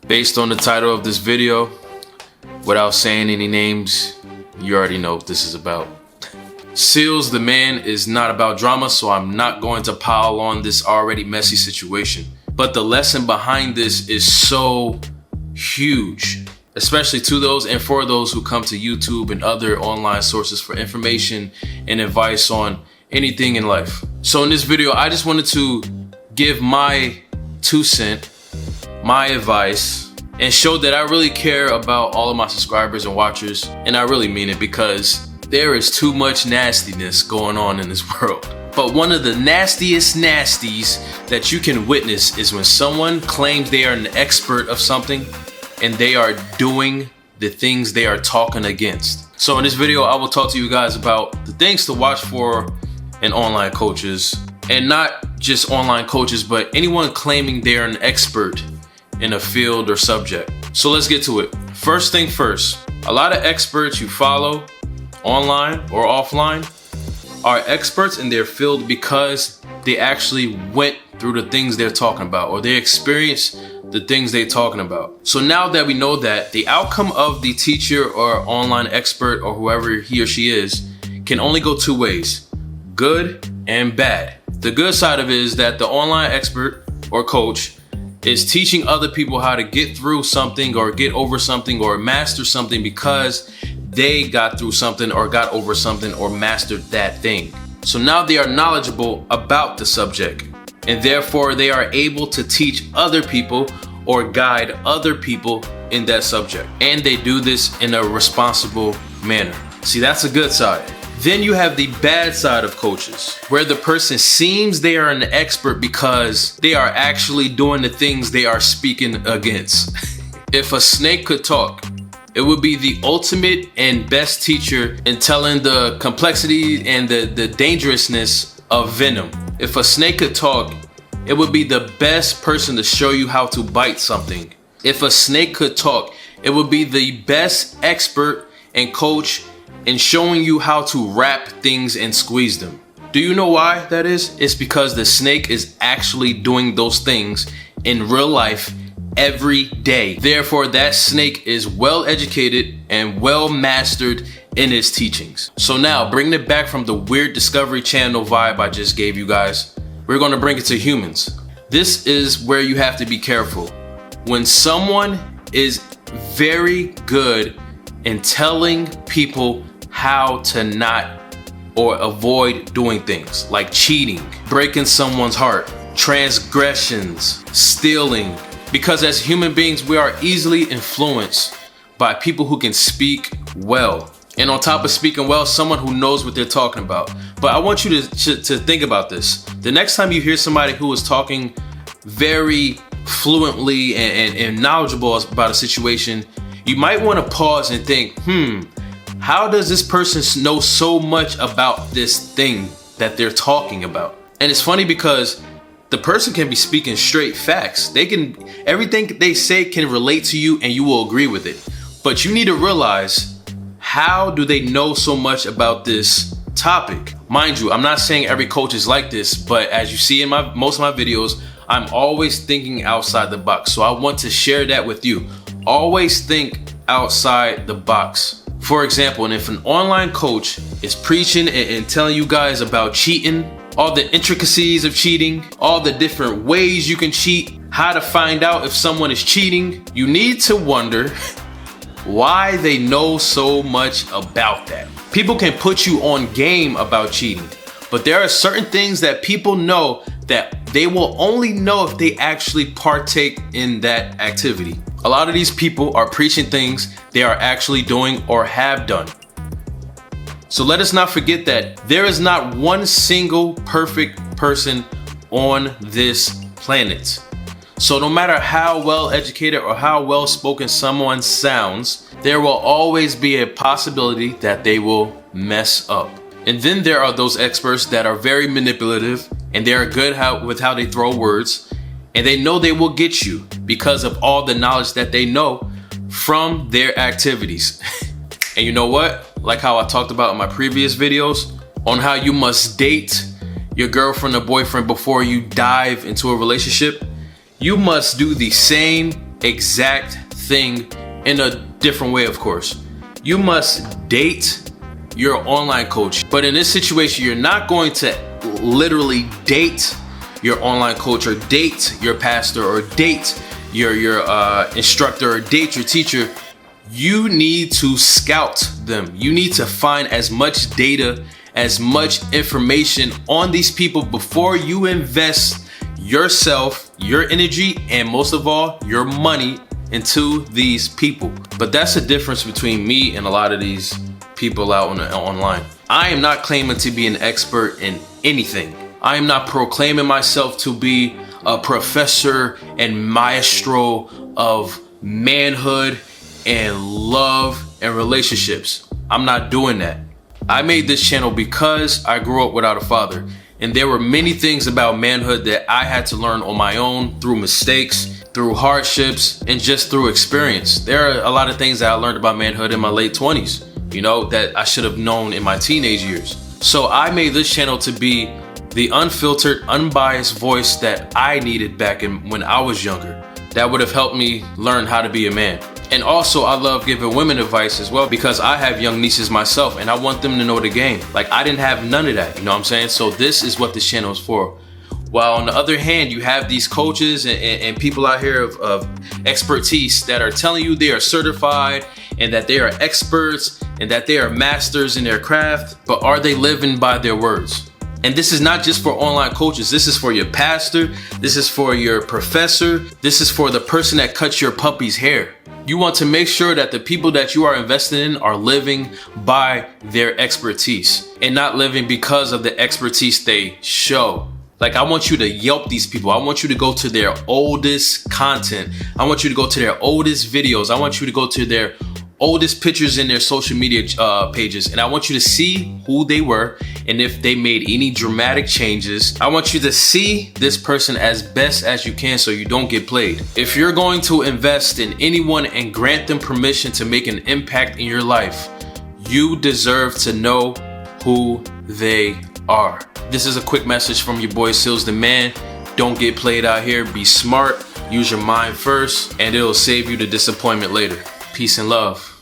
Based on the title of this video, without saying any names, you already know what this is about. Seals the man is not about drama, so I'm not going to pile on this already messy situation. But the lesson behind this is so huge, especially to those and for those who come to YouTube and other online sources for information and advice on anything in life. So in this video, I just wanted to give my 2 cents, my advice, and show that I really care about all of my subscribers and watchers. And I really mean it, because there is too much nastiness going on in this world. But one of the nastiest nasties that you can witness is when someone claims they are an expert of something and they are doing the things they are talking against. So in this video, I will talk to you guys about the things to watch for in online coaches, and not just online coaches, but anyone claiming they're an expert in a field or subject. So let's get to it. First thing first, a lot of experts you follow online or offline are experts in their field because they actually went through the things they're talking about, or they experienced the things they're talking about. So now that we know that, the outcome of the teacher or online expert or whoever he or she is can only go 2 ways: good and bad. The good side of it is that the online expert or coach is teaching other people how to get through something or get over something or master something because they got through something or got over something or mastered that thing. So now they are knowledgeable about the subject, and therefore they are able to teach other people or guide other people in that subject. And they do this in a responsible manner. See, that's a good side. Then you have the bad side of coaches, where the person seems they are an expert because they are actually doing the things they are speaking against. If a snake could talk, it would be the ultimate and best teacher in telling the complexity and the dangerousness of venom. If a snake could talk, it would be the best person to show you how to bite something. If a snake could talk, it would be the best expert and coach in showing you how to wrap things and squeeze them. Do you know why that is? It's because the snake is actually doing those things in real life every day. Therefore, that snake is well educated and well mastered in its teachings. So now, bringing it back from the weird Discovery Channel vibe I just gave you guys, we're gonna bring it to humans. This is where you have to be careful. When someone is very good in telling people how to not or avoid doing things like cheating, breaking someone's heart, transgressions, stealing, because as human beings, we are easily influenced by people who can speak well. And on top of speaking well, someone who knows what they're talking about. But I want you to think about this. The next time you hear somebody who is talking very fluently and knowledgeable about a situation, you might want to pause and think, how does this person know so much about this thing that they're talking about? And it's funny because the person can be speaking straight facts. Everything they say can relate to you and you will agree with it. But you need to realize, how do they know so much about this topic? Mind you, I'm not saying every coach is like this, but as you see in most of my videos, I'm always thinking outside the box. So I want to share that with you. Always think outside the box. For example, and if an online coach is preaching and telling you guys about cheating, all the intricacies of cheating, all the different ways you can cheat, how to find out if someone is cheating, you need to wonder why they know so much about that. People can put you on game about cheating, but there are certain things that people know that they will only know if they actually partake in that activity. A lot of these people are preaching things they are actually doing or have done. So let us not forget that there is not one single perfect person on this planet. So no matter how well educated or how well spoken someone sounds, there will always be a possibility that they will mess up. And then there are those experts that are very manipulative and they are good with how they throw words, and they know they will get you because of all the knowledge that they know from their activities. And you know what? Like how I talked about in my previous videos on how you must date your girlfriend or boyfriend before you dive into a relationship, you must do the same exact thing in a different way, of course. You must date your online coach. But in this situation, you're not going to literally date your online coach or date your pastor or date your instructor or date your teacher. You need to scout them. You need to find as much data, as much information on these people before you invest yourself, your energy, and most of all, your money into these people. But that's the difference between me and a lot of these people out online. I am not claiming to be an expert in anything. I am not proclaiming myself to be a professor and maestro of manhood and love and relationships. I'm not doing that. I made this channel because I grew up without a father, and there were many things about manhood that I had to learn on my own through mistakes, through hardships, and just through experience. There are a lot of things that I learned about manhood in my late 20s, you know, that I should have known in my teenage years. So I made this channel to be the unfiltered, unbiased voice that I needed back when I was younger. That would have helped me learn how to be a man. And also, I love giving women advice as well, because I have young nieces myself and I want them to know the game. Like, I didn't have none of that, you know what I'm saying? So this is what this channel is for. While on the other hand, you have these coaches and people out here of expertise that are telling you they are certified and that they are experts and that they are masters in their craft, but are they living by their words? And this is not just for online coaches. This is for your pastor. This is for your professor. This is for the person that cuts your puppy's hair. You want to make sure that the people that you are investing in are living by their expertise and not living because of the expertise they show. Like, I want you to Yelp these people. I want you to go to their oldest content. I want you to go to their oldest videos. I want you to go to their oldest pictures in their social media pages, and I want you to see who they were and if they made any dramatic changes. I want you to see this person as best as you can so you don't get played. If you're going to invest in anyone and grant them permission to make an impact in your life, you deserve to know who they are. This is a quick message from your boy Seals the Man. Don't get played out here. Be smart, use your mind first, and it'll save you the disappointment later. Peace and love.